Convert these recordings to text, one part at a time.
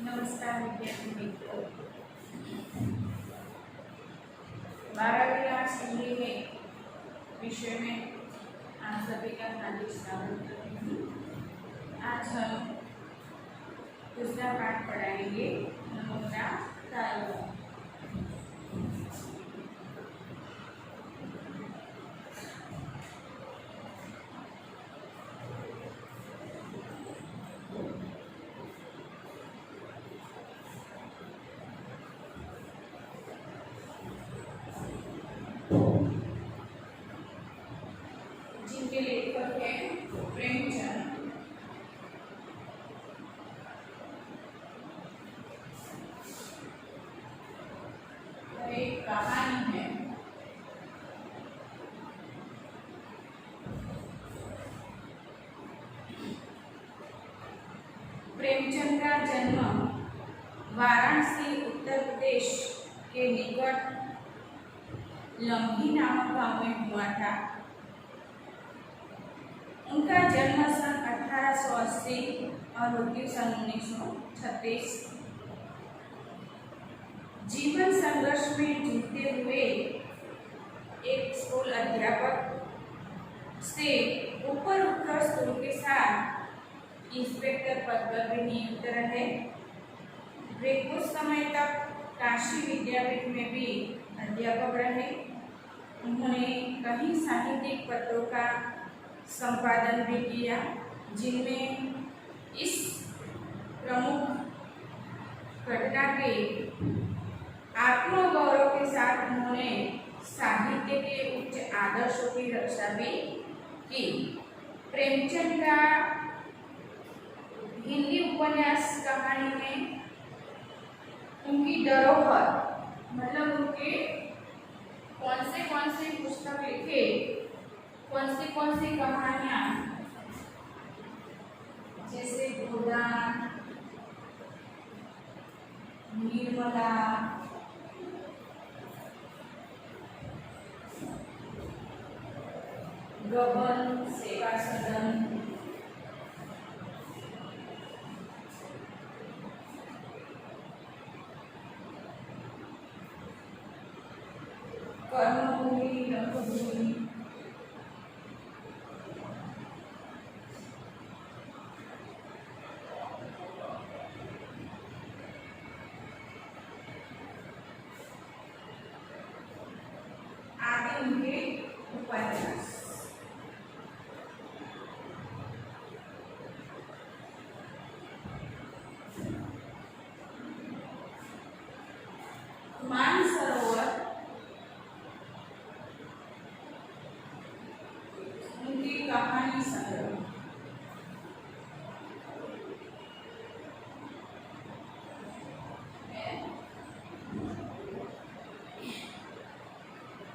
नमस्कार विद्यार्थी मित्रों, 12वीं क्लास हिंदी में विषय में आप सभी का हार्दिक स्वागत करती हूँ। आज हम दूसरा पाठ पढ़ाएंगे नमूना तालुका। जिनके लेखक हैं प्रेमचंद। एक कहानी है। प्रेमचंद का जन्म वाराणसी उत्तर प्रदेश के निकट लम्ही नामक गांव में हुआ था। उनका जन्म सन 1880 और मृत्यु सन 1936। जीवन संघर्ष में जूझते हुए एक स्कूल अध्यापक से ऊपर उठकर स्कूल के साथ इंस्पेक्टर पद पर भी नियुक्त रहे। वे कुछ समय तक काशी विद्यापीठ में भी अध्यापक रहे। उन्होंने कई साहित्यिक पत्रों का संपादन भी किया, जिनमें इस प्रमुख घटना के आत्मगौरव के साथ उन्होंने साहित्य के उच्च आदर्शों की रक्षा भी की। प्रेमचंद का हिंदी उपन्यास कहानी में उनकी धरोहर मतलब उनके कौन से पुस्तक लिखे, कौन सी कहानियाँ, जैसे गोदान, निर्मला, गबन, सेवा सदन, कर्मभूमि, रंगभूमि, आदि उनके उपन्यास। मानसरोवर उनकी कहानी संग्रह।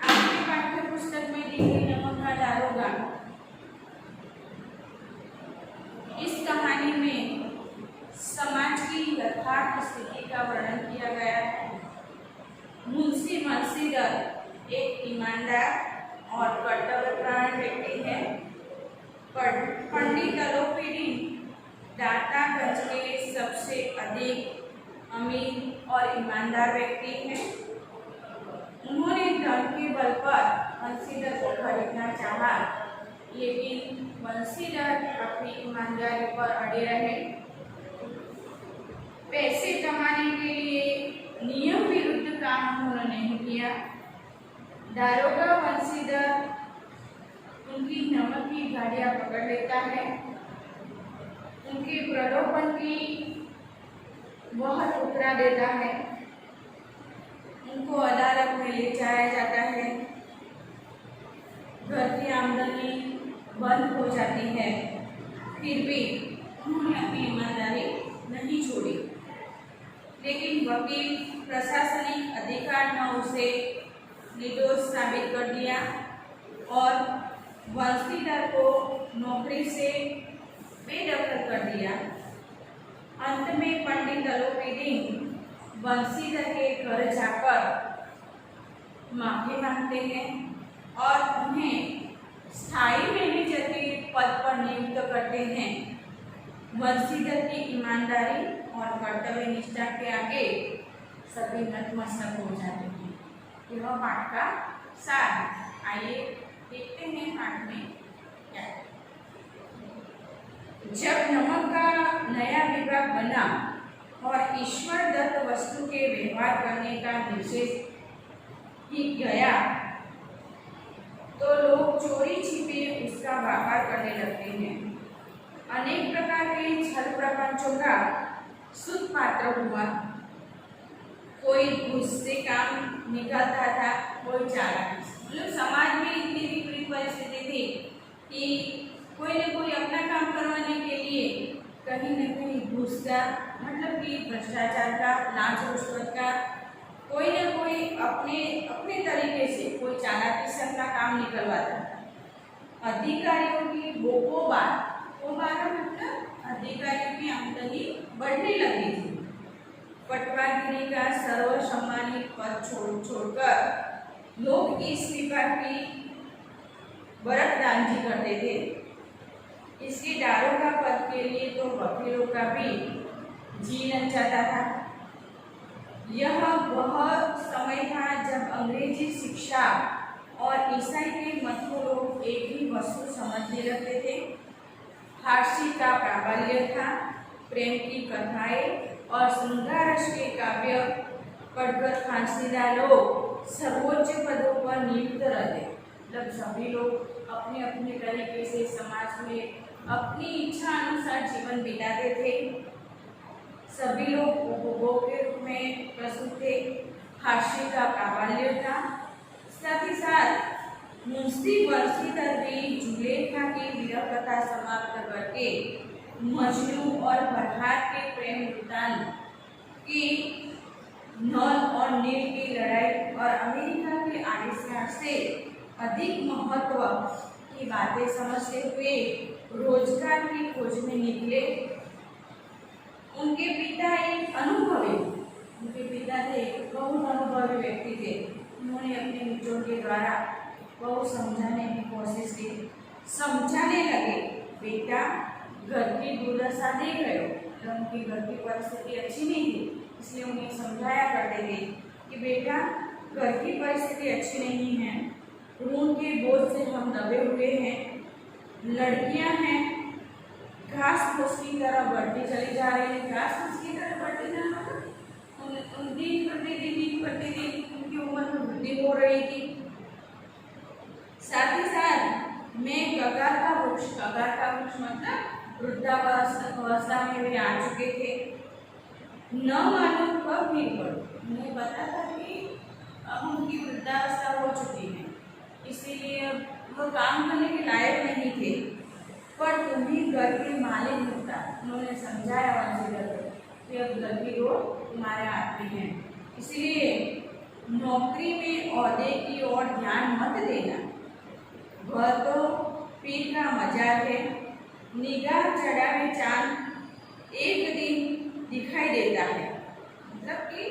आपके पाठ्य पुस्तक में दी गई नमक का दारोगा, इस कहानी में समाज की यथार्थ स्थिति का वर्णन किया गया है। मुंशी बंशीधर एक ईमानदार और कर्तव्यपरायण व्यक्ति है। पंडित अलोपीडी दातागंज के सबसे अधिक अमीर और ईमानदार व्यक्ति हैं। उन्होंने धन के बल पर बंशीधर को खरीदना चाहा, लेकिन बंशीधर अपनी ईमानदारी पर अड़े रहे। पैसे कमाने के लिए नियम विरुद्ध काम उन्होंने नहीं किया। दारोगा बंशीधर उनकी नमक की गाड़ियाँ पकड़ लेता है। उनके प्रलोभन की वह ठुकरा देता है। उनको अदालत में ले जाया जाता है। घर की आमदनी बंद हो जाती है, फिर भी उन्होंने अपनी ईमानदारी नहीं छोड़ी। लेकिन वकील प्रशासनिक अधिकार ने उसे निर्दोष साबित कर दिया और बंशीधर को नौकरी से बेदखल कर दिया। अंत में पंडित अलोपीडी बंशीधर के घर जाकर माफी मांगते हैं और उन्हें स्थायी मैनेजर के पद पर नियुक्त करते हैं। बंशीधर की ईमानदारी और कर्तव्य निष्ठा के आगे सभी नतमस्तक हो जाते हैं। यह पाठ का सार है। आइए देखते हैं पाठ में क्या है। जब नमक का नया विभाग बना और ईश्वर दत्त वस्तु के व्यवहार करने का निर्देश ही गया तो लोग चोरी छिपे उसका व्यापार करने लगते हैं। अनेक प्रकार के छल प्रपंचों का सुपात्र हुआ। कोई घूस से काम निकालता था, कोई चालाकी। मतलब समाज में इतनी विपरीत परिस्थिति थी कि कोई न कोई अपना काम करवाने के लिए कहीं न कहीं घूस का, मतलब कि भ्रष्टाचार का, लांच रुश्वत का, कोई न कोई अपने तरीके से कोई चालाकी से अपना काम निकलवाता था। अधिकारियों की बोकोबार मतलब अधिकारियों की आमदनी बढ़ने लगी थी। पटवारगिरी का सर्वसम्मानित पद छोड़कर लोग इस विभाग की बरकरारी करते थे। इसके दारोगा पद के लिए तो वकीलों का भी जी ललचाता था। यह वह समय था जब अंग्रेजी शिक्षा और ईसाई के मत को लोग एक ही वस्तु समझने लगते थे। फारसी का प्राबल्य था। प्रेम की कथाएं और श्रृंगार रस के काव्य पढ़कर फांसीदार लोग सर्वोच्च पदों पर नियुक्त रहते। मतलब सभी लोग अपने अपने तरीके से समाज में अपनी इच्छा अनुसार जीवन बिताते थे। सभी लोग उपभोग के रूप में प्रस्तुत थे। फारसी का प्राबल्य था। साथ ही साथ मुंशी बंशीधर भी जुलेखा की वीर कथा समाप्त करके मजनू और फरहाद के प्रेम वृत्तांत की नल और नील की लड़ाई और अमेरिका के आविष्कार से अधिक महत्व की बातें समझते हुए रोजगार की खोज में निकले। उनके पिता थे बहुत अनुभवी व्यक्ति थे। उन्होंने अपने मित्रों के द्वारा बहुत समझाने की कोशिश की। समझाने लगे, बेटा घर की दुर्दशा देख रहे हो। तो उनकी घर की परिस्थिति अच्छी नहीं थी, इसलिए उन्हें समझाया करते थे कि बेटा घर की परिस्थिति अच्छी नहीं है, ऋण के बोझ से हम दबे हुए हैं, लड़कियां हैं, घास फूस की तरह बढ़ती चली जा रही है। घास फूस की तरह बढ़ती जाना दिन प्रतिदिन उनकी उम्र में वृद्धि हो रही थी। साथ ही साथ मैं कगार का वृक्ष मतलब वृद्धावस्था में वे आ चुके थे। न मालूम कब गिर पड़े। उन्हें पता था कि अब उनकी वृद्धावस्था हो चुकी है, इसीलिए वो काम करने के लायक नहीं थे। पर तुम्हें घर के मालिक होता, उन्होंने समझाया वंशीधर को कि अब घर की रोड तुम्हारे हाथ में है, इसलिए नौकरी में ओहदे की ओर ध्यान मत देना। वह तो पीर का मजाक है। निगाह चढ़ावे चांद एक दिन दिखाई देता है। मतलब कि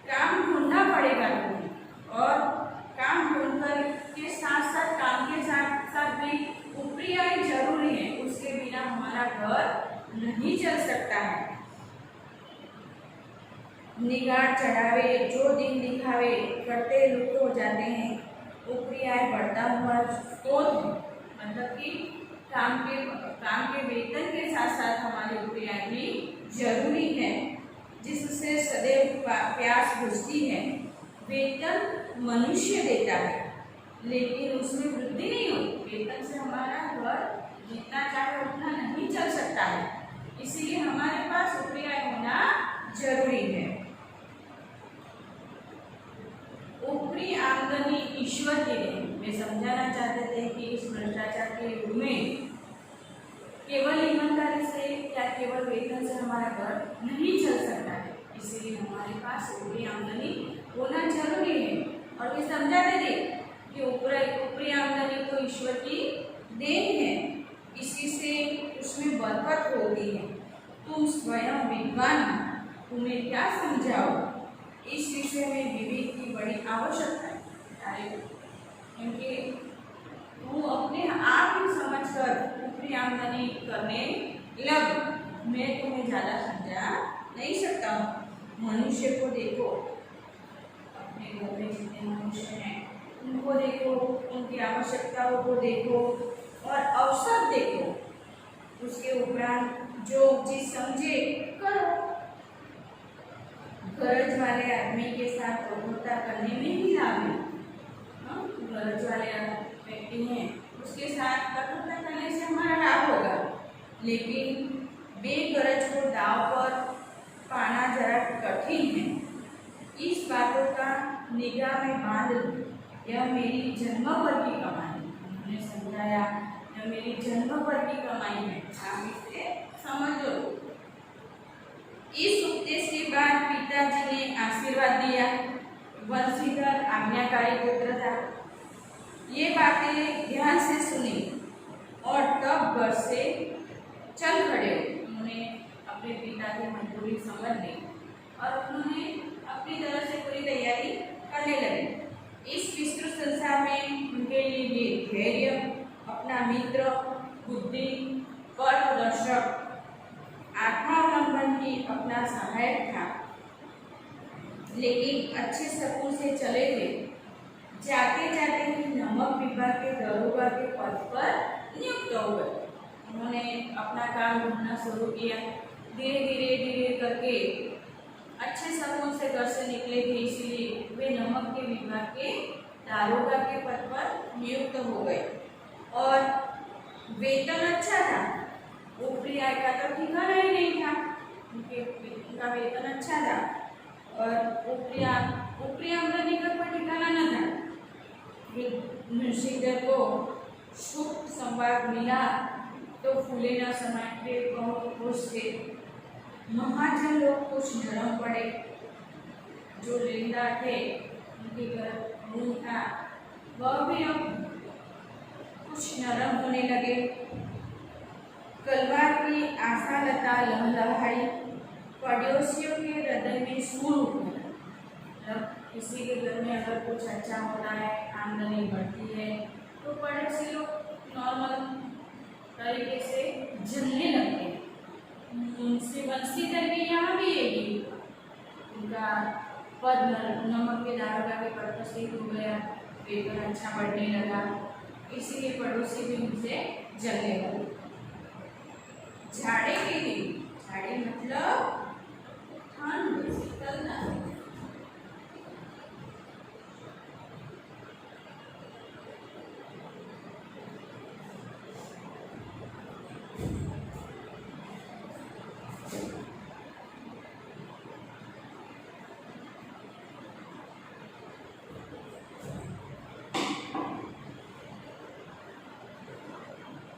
काम ढूंढना पड़ेगा तुम्हें, और काम ढूंढकर के साथ साथ काम के साथ साथ भी ऊपरी आय जरूरी है। उसके बिना हमारा घर नहीं चल सकता है। निगाह चढ़ावे जो दिन दिखावे करते लुप्त हो जाते हैं। ऊपरी आय बढ़ता हुआ स्रोत है। मतलब कि काम के वेतन के साथ साथ हमारी ऊपरी आय भी जरूरी है, जिससे सदैव प्यास बुझती है। वेतन मनुष्य देता है, लेकिन उसमें वृद्धि नहीं होती। वेतन से हमारा घर जितना चाहे उतना नहीं चल सकता है, इसीलिए हमारे पास ऊपरी आय होना जरूरी है। ऊपरी आमदनी ईश्वर की है। वे समझाना चाहते थे कि इस भ्रष्टाचार के युग में केवल ईमानदारी से या केवल वेतन से हमारा घर नहीं चल सकता है, इसीलिए हमारे पास ऊपरी आमदनी होना जरूरी है। और वे समझाते थे कि ऊपरी आमदनी तो ईश्वर की देन है, इसी से उसमें बरकत होती है। तुम स्वयं विद्वान, तुम्हें क्या समझाओ। इस विषय में विवेक की बड़ी आवश्यकता है, क्योंकि तू अपने आप ही समझकर ऊपरी आमदनी करने लग। मैं तुम्हें ज़्यादा समझा नहीं सकता हूँ। मनुष्य को देखो, अपने घर में जितने मनुष्य हैं उनको देखो, उनकी आवश्यकताओं को देखो और अवसर देखो, उसके उपरांत जो चीज समझे करो। गरज वाले आदमी के साथ कठोरता करने में ही लाभ है। गरज वाले व्यक्ति हैं उसके साथ कठोरता करने से हमारा लाभ होगा, लेकिन बेगरज को दाव पर पाना जरा कठिन है। इस बातों का निगाह में बांध लो, यह मेरी जन्म भर की कमाई है। उन्होंने समझाया, यह मेरी जन्म भर की कमाई है, आप इसे समझ लो। इस उपदेश के बाद पिताजी ने आशीर्वाद दिया। वंशीधर आज्ञाकारी पुत्र था। ये बातें ध्यान से सुनी और तब घर से चल खड़े। उन्होंने अपने पिता की मजबूरी समझ ली और उन्होंने अपनी तरफ से पूरी तैयारी करने लगे। इस विस्तृत संसार में उनके लिए धैर्य, अपना मित्र, बुद्धि, पथदर्शक, आत्मावलंबन ही अपना सहायक था। लेकिन अच्छे शकुन से चले थे। जाते जाते ही नमक विभाग के दरोगा के पद पर नियुक्त हो गए। उन्होंने अपना काम ढूंढना शुरू किया। धीरे करके अच्छे शकुन से घर से निकले थे, इसलिए वे नमक के विभाग के दारोगा के पद पर नियुक्त हो गए और वेतन अच्छा था। ऊपरी आय का तो ठिकाना ही नहीं था। उनका वेतन अच्छा था और ऊपरी आमदनी का कोई ठिकाना न था। मुंशीधर को शुभ संवाद मिला तो फूले न समाये बहुत खुश थे। महाजन लोग कुछ नरम पड़े। जो लेनदार थे उनके घर मुंह था, वह भी अब कुछ नरम होने लगे। कलवार की आशा लता लहलहाई। पड़ोसियों के हृदय में सूर उठा। जब किसी के घर में अगर कुछ अच्छा होता है, आमदनी बढ़ती है, तो पड़ोसी लोग नॉर्मल तरीके से जलने लगते हैं। उनसे वंशीधर के यहाँ भी यही उनका पद नमक के दारोगा के पद पर सिद्ध हो गया, वेतन अच्छा बढ़ने लगा, इसीलिए पड़ोसी भी उनसे जलने लगे। झाड़े के दिन, झाड़ी मतलब ठंड, शीतलता।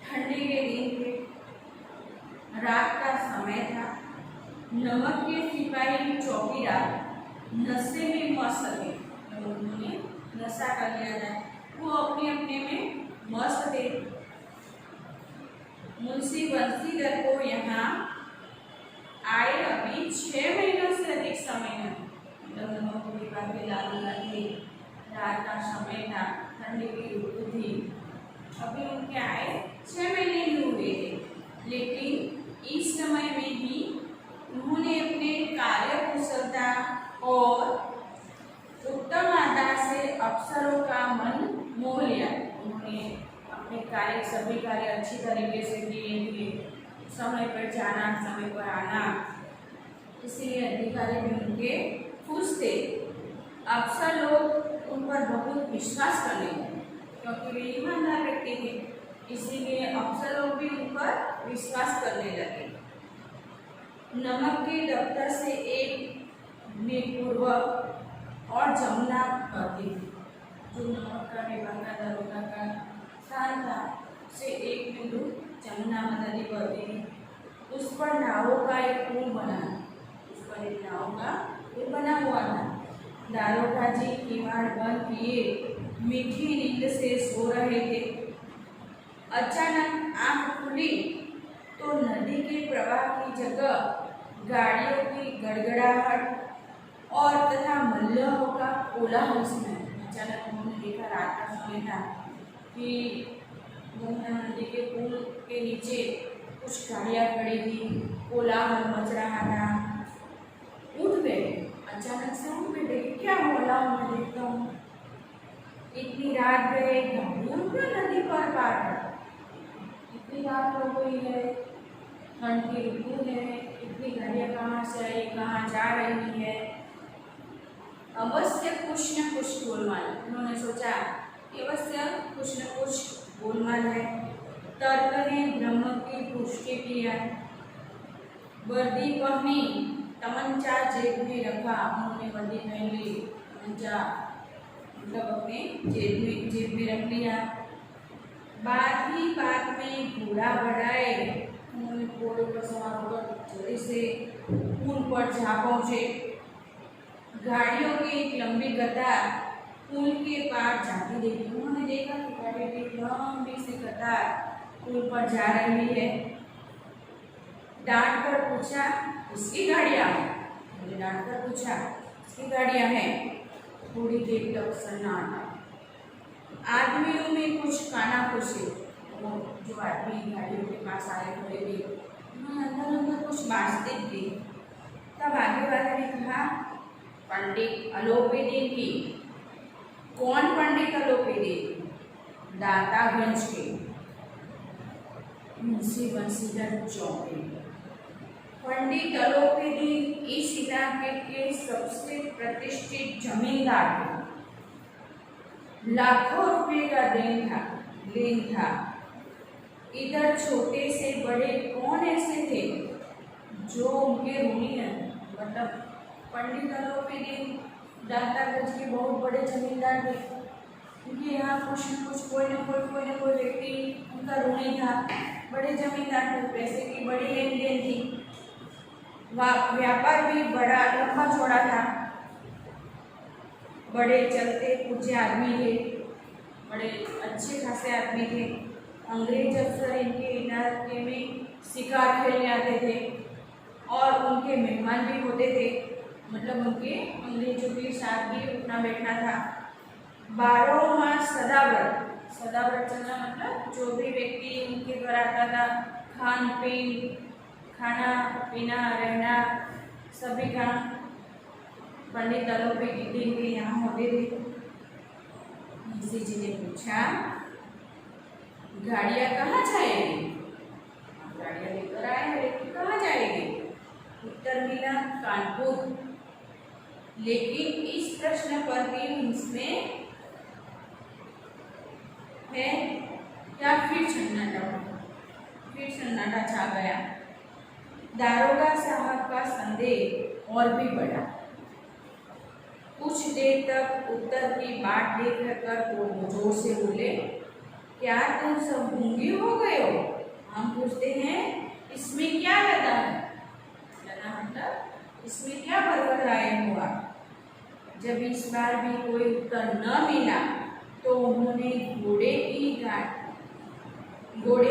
ठंडी के दिन थे, रात का समय था। नमक के सिपाही चौकीदार नशे में मस्त थे। उन्होंने नशा कर लिया था, वो अपने अपने में मस्त थे। मुंशी वंशीधर को यहाँ आए अभी 6 महीनों से अधिक समय है। नमक विभाग के लाल थे, रात का समय था, ठंडी की ऋतु थी। अभी उनके आए 6 महीने ही हुए थे, लेकिन इस समय में ही उन्होंने अपने कार्य कुशलता और उत्तम आदर से अफसरों का मन मोह लिया। उन्होंने अपने कार्य, सभी कार्य अच्छी तरीके से किए थे, समय पर जाना, समय पर आना, इसलिए अधिकारी भी उनके खुश थे। अफसर लोग उन पर बहुत विश्वास करने लगे, क्योंकि वे ईमानदार व्यक्ति थे, इसीलिए अफसर लोग भी उन पर विश्वास करने लगे। नमक के दफ्तर से एक मील पूर्व और जमुना बहती थी। जो नमक का विभाग का दरोगा का स्थान था, से 1 मील दूर जमुना नदी बहती थी। उस पर नावों का एक पुल बना, उस पर एक नाव का पुल बना हुआ था। दारोगा जी किवाड़ बंद किए मीठी नींद से सो रहे थे। अचानक आंख खुली तो नदी के प्रवाह की जगह गाड़ियों की गड़गड़ाहट और तथा मल्लाहों का कोलाहल सुना। अचानक उन्होंने देखा, रात का समय था, कि यमुना नदी के पुल के नीचे कुछ कुछ गाड़ियाँ खड़ी थी, कोलाहल मच रहा था। उठ गए, अचानक से उठ बैठे, क्या बोला मैं देखता हूँ। इतनी रात गए, गाड़ियाँ क्यों नदी पर पार कर, इतनी रात हो गई है, ठंड की ऋतु है, इतनी गाड़ियाँ कहाँ से आई, कहाँ जा रही है। अवश्य कुछ न कुछ गोलमाल, उन्होंने सोचा कि अवश्य कुछ न कुछ गोलमाल है। तर्क ने ब्रह्म की पुष्टि किया। वर्दी पहनी, तमंचा जेब में रखा, उन्होंने वर्दी पहन ली, तमंचा मतलब अपने जेब में रख लिया। बात ही बात में घोड़ा बढ़ाए, उन्होंने घोड़े पर सवार होकर जल्दी से पुल पर जा पहुंचे। गाड़ियों की एक लंबी कतार पुल के पार जाती देखी। उन्होंने देखा कि गाड़ियों की एक लंबी सी कतार पुल पर जा रही है। डांट कर पूछा, किसकी गाड़ियाँ हैं? मुझे डांट कर पूछा, किसकी गाड़ियाँ हैं? थोड़ी देर तक सन्नाटा। आदमियों में कुछ कानाफूसी, वो जो आदमी गाड़ियों के पास आए हुए थे, उन्होंने अंदर अंदर कुछ बातचीत की। तब आगे वाले ने कहा, पंडित अलोपीदीन की। कौन पंडित अलोपीदीन? दातागंज के मुंशी बंसीधर चौधरी। पंडित अलोपीदीन इस इलाके के सबसे प्रतिष्ठित जमींदार थे। लाखों रुपए का लेन था। इधर छोटे से बड़े कौन ऐसे थे जो उनके ऋणी हैं? मतलब पंडित अलोपीदीन दातागंज के बहुत बड़े जमींदार थे, क्योंकि यहाँ कुछ न कुछ कोई न कोई व्यक्ति उनका ऋणी था। बड़े जमींदार थे, पैसे की बड़ी लेन देन थी, व्यापार भी बड़ा लंबा चौड़ा था। बड़े चलते पूजे आदमी थे, बड़े अच्छे खासे आदमी थे। अंग्रेज अफसर इनके इलाके में शिकार खेलने आते थे और उनके मेहमान भी होते थे, मतलब उनके अंग्रेजों के साथ भी उठना बैठना था। 12 मास सदाव्रत चलना, मतलब जो भी व्यक्ति उनके घर आता था, खाना पीना रहना सभी काम पंडित अलोपीदीन के यहाँ होते थे। मुंशी जी ने पूछा, गाड़ियाँ कहाँ जाएगी? गाड़ियाँ लेकर आए हैं, लेकिन कहाँ जाएगी? उत्तर मिला, कानपुर। लेकिन इस प्रश्न पर भी उसमें है क्या? फिर सन्नाटा छा गया। दारोगा साहब का संदेह और भी बढ़ा। कुछ देर तक उत्तर की बाट देख कर वो जोर से बोले, क्या तुम सब गूंगे हो गए हो? हम पूछते हैं, इसमें क्या लगा है? लगा मतलब इसमें क्या बरबर आए हुआ? जब इस बार भी कोई उत्तर न मिला तो उन्होंने घोड़े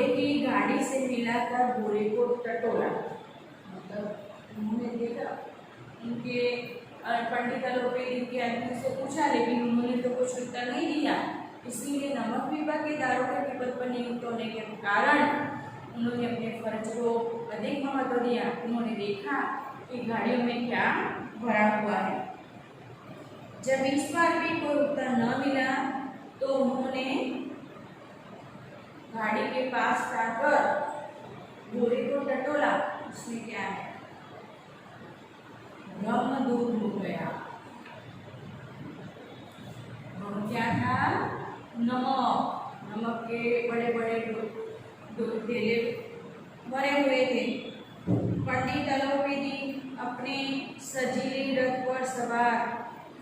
की गाड़ी से मिलाकर घोड़े को टटोला। मतलब उन्होंने देखा उनके पंडित अलोपीदीन के आदमी से पूछा, लेकिन उन्होंने तो कुछ उत्तर नहीं दिया। इसीलिए नमक विभाग के दारोगा के पद पर नियुक्त होने के कारण उन्होंने अपने फर्ज को अधिक महत्व दिया। उन्होंने देखा कि गाड़ियों में क्या भरा हुआ है। जब इस बार भी कोई उत्तर न मिला तो उन्होंने गाड़ी के पास जाकर घोड़े को टटोला। उसमें क्या है? ब्रह्म दूर हो गया। क्या था? नमक के बड़े बड़े ढेले भरे हुए थे। पंडित अलोपीदीन अपने सजीले रथ पर सवार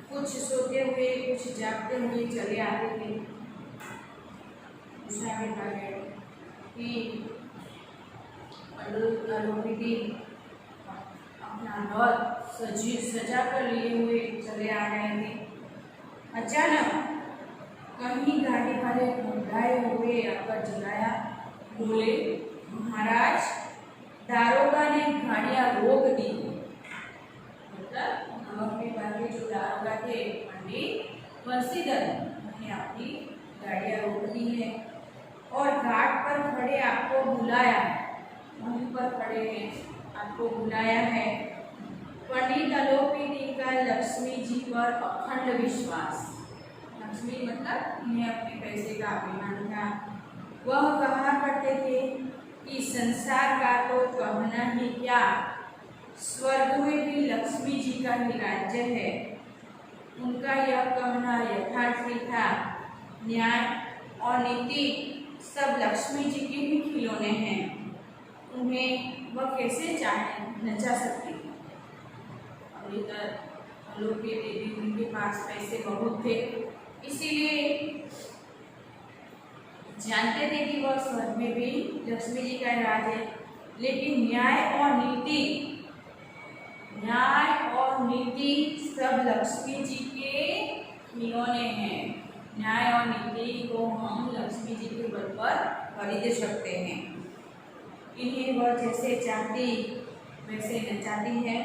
कुछ सोते हुए कुछ जागते हुए चले आते थे। कि अलोपीदीन अपना रथ सजा कर लिए हुए चले आ रहे थे। अचानक कहीं गाड़ी वाले घबराए हुए आकर जगाया। बोले, महाराज, दारोगा ने गाड़ियाँ रोक दी। मतलब नमक विभाग के जो दारोगा थे पंडित बंसीधर, उन्होंने अपनी गाड़ियाँ रोक दी है और घाट पर खड़े आपको बुलाया। ऊपर खड़े हैं, आपको बुलाया है। पंडित अलोपीदी का लक्ष्मी जी पर अखंड विश्वास। लक्ष्मी मतलब इन्हें अपने पैसे का अभिमान था। वह कहा करते थे कि संसार का तो कहना ही क्या, स्वर्ग में भी लक्ष्मी जी का ही राज्य है। उनका यह कहना यथार्थ ही था। न्याय और नीति सब लक्ष्मी जी के ही खिलौने हैं, उन्हें वह कैसे चाहे नचा सकती। अभी तक लोग ये देवी उनके पास पैसे बहुत थे, इसीलिए जानते थे कि वह स्वर्ग में भी लक्ष्मी जी का राज है। लेकिन न्याय और नीति सब लक्ष्मी जी के खिलौने हैं। न्याय और नीति को हम लक्ष्मी जी के बल पर खरीद सकते हैं। इन्हें वह जैसे चाहती वैसे नचाती है।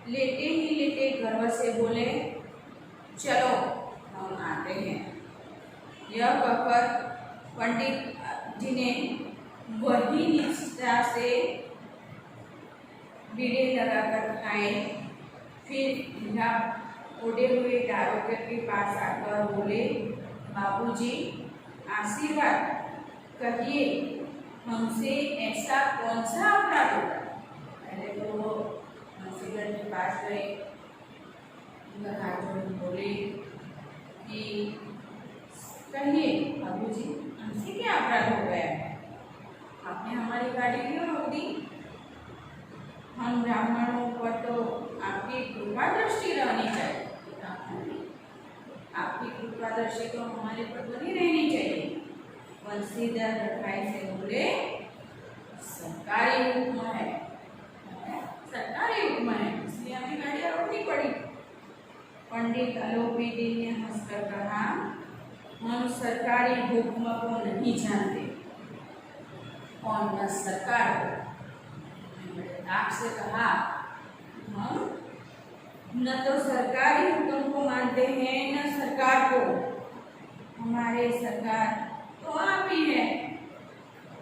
लेटे ही लेटे गर्व से बोले, चलो हम आते हैं। यह कहकर पंडित जी ने वही निष्ठा से बीड़े लगाकर खाए। फिर उड़े हुए दारोगा के पास आकर बोले, बाबूजी आशीर्वाद कहिए, हमसे ऐसा कौन सा अपराध होगा। पहले तो वो मुंशीगढ़ के पास गए, उनका हाथ जोड़ बोले कि कहिए बाबूजी, हमसे क्या अपराध हो गया है, आपने हमारी गाड़ी क्यों रोक दी। हम ब्राह्मणों पर तो आपकी कृपा दृष्टि रहनी चाहिए, आपकी कृपा दृष्टि तो हमारे पर बनी रहनी चाहिए। बंसीधर लड़काई से बोले, सरकारी हुक्म है, सरकारी हुक्म है, इसलिए हमें गाड़ियाँ रोकनी पड़ी। पंडित अलोपीदी ने हंसकर कहा, हम सरकारी हुक्म को नहीं जानते और न सरकार को। आपसे कहा, हम न तो सरकारी हुक्म को मानते हैं न सरकार को, हमारे सरकार तो आप ही है।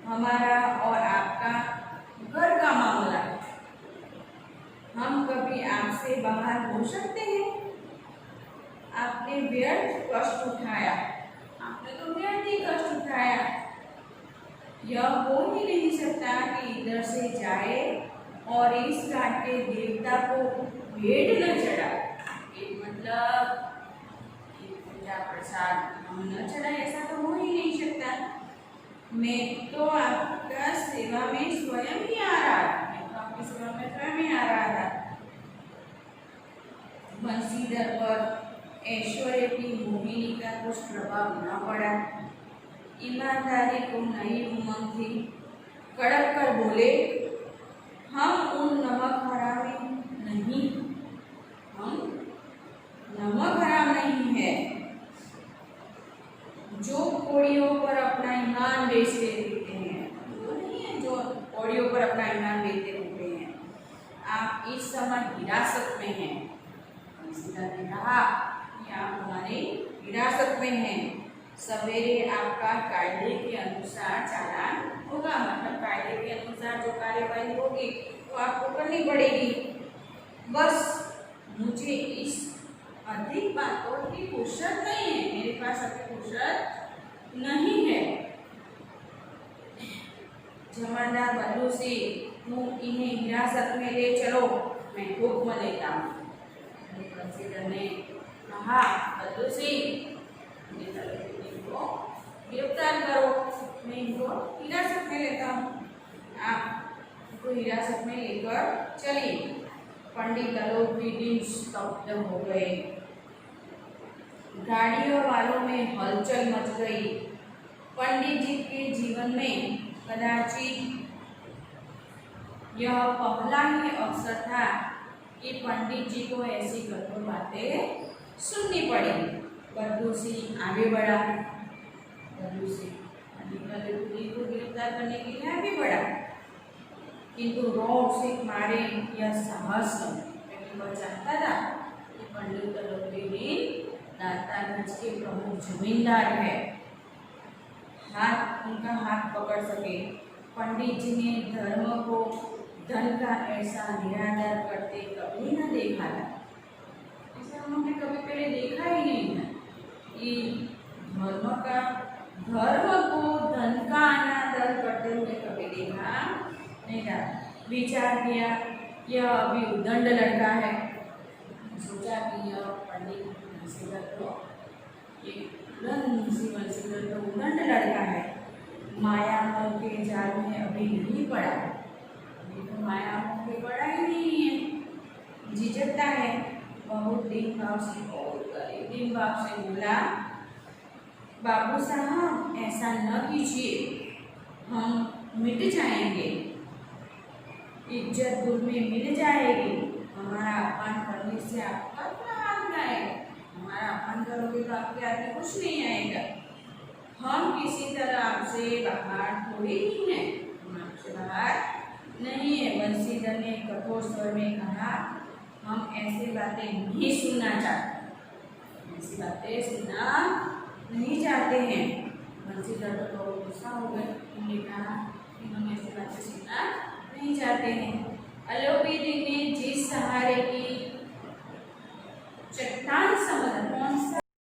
हमारा और आपका घर का मामला है, हम कभी आपसे बाहर हो सकते हैं। आपने व्यर्थ कष्ट उठाया, आपने तो व्यर्थ ही कष्ट उठाया। यह हो ही नहीं सकता कि इधर से जाए और इस घाट के देवता को भेंट न चढ़ा, मतलब पूजा प्रसाद हम न चढ़ाए, ऐसा तो हो ही नहीं सकता। मैं तो आपका सेवा में स्वयं ही आ रहा था, मैं तो आपकी सेवा में स्वयं ही आ रहा था। बंसीधर पर ऐश्वर्य की मोहिनी का कुछ प्रभाव न पड़ा। ईमानदारी को नई उमंग थी। कड़क कर बोले, हम उन नमक हरामी नहीं, हम नमक हराम नहीं है जो कौड़ियों पर अपना ईमान बेचते रहते हैं। वो नहीं है जो कौड़ियों पर अपना ईमान बेचते रहते हैं। आप इस समय हिरासत में हैं। बंसीधर ने कहा कि आप हमारी हिरासत में हैं। सवेरे आपका कायदे के अनुसार चालान होगा, मतलब कायदे के अनुसार जो कार्यवाही होगी तो आपको करनी पड़ेगी। बस मुझे इस अधिक बातों की फुर्सत नहीं है, मेरे पास अभी फुर्सत नहीं है। जमादार बल्लू से तुम इन्हें हिरासत में ले चलो, मैं हुक्म देता हूँ। बंसीधर ने कहा, बल्लू सिंह इनको गिरफ्तार करो, मैं इनको हिरासत में लेता हूँ। आप इनको हिरासत में लेकर चलिए। पंडित अलोपीदी स्तब्ध हो गए। गाड़ियों वालों में हलचल मच गई। पंडित जी के जीवन में कदाचित यह पहला ही अवसर था कि पंडित जी को ऐसी कठोर बातें सुननी पड़ी। बद्दू सिंह आगे बढ़ा, बद्दू सिंह पंडित अलोपीदी को गिरफ्तार करने के लिए आगे बढ़ा, किंतु रोड से मारे यह साहस क्योंकि वह चाहता था कि पंडित अलोपीदी दातागंज के प्रमुख जमींदार है, उनका हाथ पकड़ सके। पंडित जी ने धर्म को धन का ऐसा निरादर करते कभी न देखा था। ऐसा उन्होंने कभी पहले देखा ही नहीं था कि धर्म को धन का अनादर करते हुए कभी देखा नहीं था। विचार किया यह अभी उदंड लड़का है। सोचा कि यह पंडित वंशीधर तो उदंड लड़का है, माया मोह के जाल में अभी नहीं पड़ा, अभी तो माया मोह के पड़ा ही नहीं है, झिझकता है। बहुत दिन भाव से बोला, बाबू साहब ऐसा न कीजिए, हम मिट जाएंगे, इज्जत दूर में मिल जाएगी, हमारा अपमान करने से आपका क्या हाथ आएगा, हमारा अपमान करोगे तो आपके हाथ में कुछ नहीं आएगा। हम किसी तरह आपसे बाहर थोड़ी ही हैं, हम आपसे बाहर नहीं है। वंशीधर ने कठोर स्वर में कहा, हम ऐसी बातें नहीं सुनना चाहते, ऐसी बातें सुनना नहीं चाहते हैं। वंशीधर तो बहुत गुस्सा हो गए। उन्होंने कहा कि हम ऐसी बातें सुनना नहीं चाहते हैं। अलोपी ने जिस सहारे